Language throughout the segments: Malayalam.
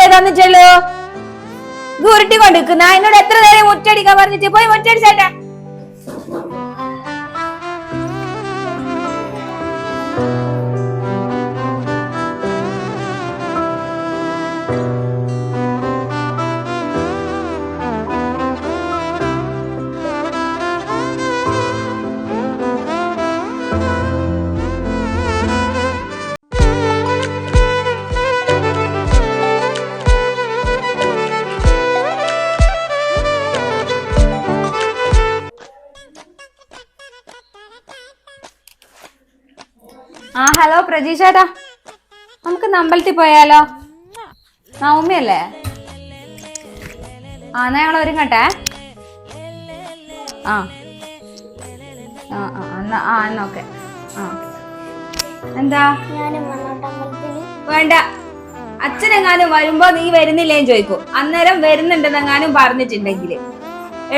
മുറ്റല്ലേ തന്നിട്ടുള്ളൂ. ഉരുട്ടിക്കൊണ്ടിരിക്കുന്ന എന്നോട് എത്ര നേരം മുറ്റടിക്കാൻ പറഞ്ഞിട്ട് പോയി മുറ്റടിച്ചേട്ടെ. ആ ഹലോ പ്രജീഷേട്ടാ, നമുക്ക് അമ്പലത്തിൽ പോയാലോ? ഉമ്മയല്ലേ? എന്നാ ഞങ്ങൾ ഒരുങ്ങട്ടെ. ആ എന്നാ ഓക്കെ. എന്താ വേണ്ട, അച്ഛനെങ്ങാനും വരുമ്പോ നീ വരുന്നില്ലേന്ന് ചോദിക്കും. അന്നേരം വരുന്നുണ്ടെന്നെങ്ങാനും പറഞ്ഞിട്ടുണ്ടെങ്കില്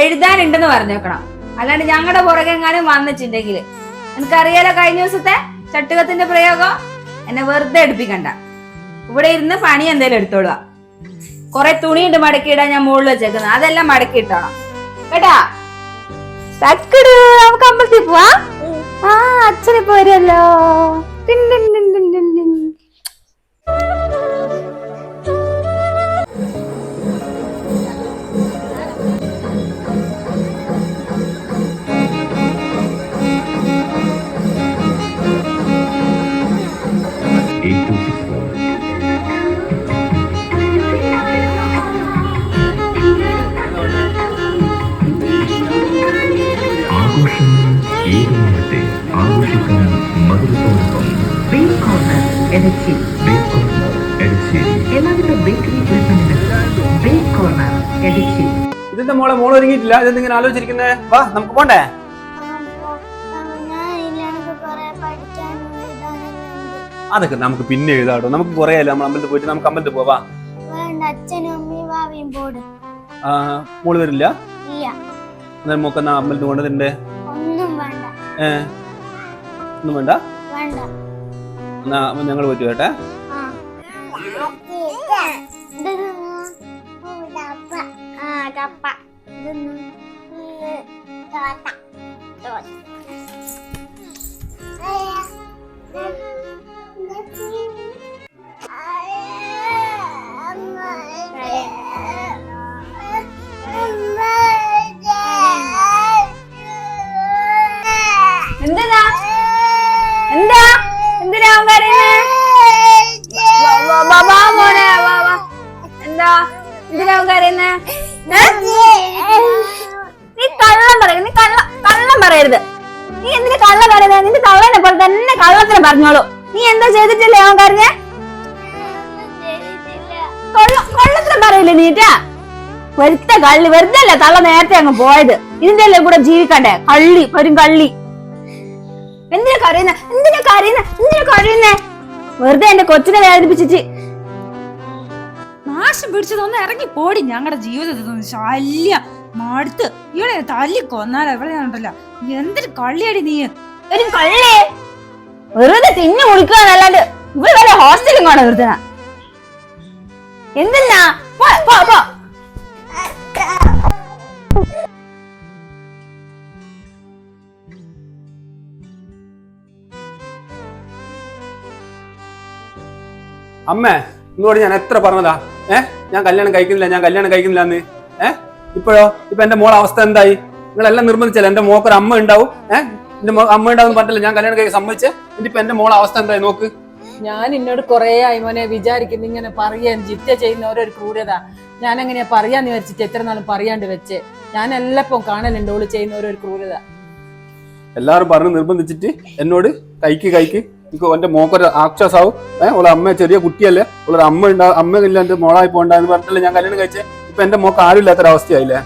എഴുതാനുണ്ടെന്ന് പറഞ്ഞേക്കണം. അല്ലാണ്ട് ഞങ്ങളുടെ പുറകെ എങ്ങാനും വന്നിട്ടുണ്ടെങ്കില് എനിക്കറിയാലോ കഴിഞ്ഞ ദിവസത്തെ ചട്ടുകത്തിന്റെ പ്രയോഗം. എന്നെ വെറുതെ എടുപ്പിക്കണ്ട. ഇവിടെ ഇരുന്ന് പണി എന്തേലും എടുത്തോളുക. കൊറേ തുണിയുണ്ട് മടക്കിയിടാൻ, ഞാൻ മുകളിൽ വെച്ചേക്കുന്നത്. അതെല്ലാം മടക്കി ഇട്ടോണം കേട്ടാ. നമുക്ക് അമ്പലത്തിൽ പോവാ. അച്ഛനിപ്പോ വരുമല്ലോ. ഇതിന്റെ മോളെ ഒരുങ്ങിയിട്ടില്ല. ഇതെന്തിങ്ങനെ ആലോചിച്ചിരിക്കുന്നേ? വാ നമുക്ക് പോണ്ടേ? അതൊക്കെ നമുക്ക് പിന്നെ എഴുതാട്ടോ. നമുക്ക് കുറെ ആയില്ലേ നമ്മൾ അമ്പലത്തിൽ പോയിട്ട്. നമുക്ക് അമ്പലത്തിൽ പോവാ. മോള് വരില്ല? മോക്കെന്നാ അമ്പലത്തിൽ കൊണ്ടതിന്റെ ഒന്നും വേണ്ട. എന്നാ ഞങ്ങൾ പോയിട്ട് കേട്ടെ. നീ എന്തിനാ കള്ളം പറയുന്നത്? നിന്റെ തള്ളനെ പോലെ തന്നെ കള്ളത്തിന് പറഞ്ഞോളൂ. നീ എന്താ ചെയ്തിട്ടില്ലേ അവൻ കരഞ്ഞ? കള്ളത്തിന് പറയില്ലേ നീറ്റാ? വെറുതെ കള്ളി. വെറുതെ അല്ല തള്ള നേരത്തെ അങ്ങ് പോയത്. ഇതിന്റെ എല്ലാം കൂടെ ജീവിക്കണ്ടേ? കള്ളി, വരും കള്ളി. എന്തിനാ കരയുന്നേ? വെറുതെ എന്റെ കൊച്ചിനെ വേദനിപ്പിച്ചിട്ട് നാശം പിടിച്ചതൊന്ന് ഇറങ്ങി പോടി. ഞങ്ങളുടെ ജീവിതത്തിൽ ശല്യം മടുത്ത്. ഇവിടെ തല്ലി കൊന്നാല എവിടെയാണല്ലോ. എന്തൊരു കള്ളിയടി നീ. ഒരു കള്ളി വെറുതെ തിന്നു കുടിക്കുകയെന്നല്ലാണ്ട് ഇവിടെ വല്ല ഹോസ്റ്റലും കാണാൻ വെറുതെ. എന്തിനാ? അമ്മേ, ഇന്നോട് ഞാൻ എത്ര പറഞ്ഞതാ ഞാൻ കല്യാണം കഴിക്കുന്നില്ല എന്ന്. ഇപ്പോഴോ? ഇപ്പൊ എന്റെ മോളെ അവസ്ഥ എന്തായി? നിങ്ങളെല്ലാം നിർബന്ധിച്ചല്ലേ എന്റെ മോക്കൊരു അമ്മ ഉണ്ടാവും. എന്റെ അമ്മ ഉണ്ടാവും പറഞ്ഞില്ല ഞാൻ കല്യാണം കഴിക്കാൻ സമ്മതിച്ചേ. എന്നിട്ടിപ്പോ എന്റെ മോളെ അവസ്ഥ എന്തായി നോക്ക്. ഞാൻ എന്നോട് കൊറേ ആയി മോനെ വിചാരിക്കുന്നു ഇങ്ങനെ പറയാൻ. ജിത്ത ചെയ്യുന്ന ഓരോ ക്രൂരത ഞാൻ എങ്ങനെയാ പറയാന്ന് വിചാരിച്ചിട്ട് എത്ര നാളും പറയാണ്ട് വെച്ച്. ഞാൻ എല്ലപ്പം കാണലുണ്ട് ഓള് ചെയ്യുന്ന ഓരോ ക്രൂരത. എല്ലാരും പറഞ്ഞ് നിർബന്ധിച്ചിട്ട് എന്നോട് കൈക്ക് ഇപ്പൊ എന്റെ മോക്കൊരു ആക്ഷസാവും. ഓളെ അമ്മ ചെറിയ കുട്ടിയല്ലേ, ഓളൊരു അമ്മ ഇല്ല എന്റെ മോളായി പോണ്ടെന്ന് പറഞ്ഞിട്ടല്ലേ ഞാൻ കല്യാണം കഴിച്ചേ. ഇപ്പൊ എന്റെ മോക്ക് ആരും ഇല്ലാത്തൊരവസ്ഥയായില്ലേ.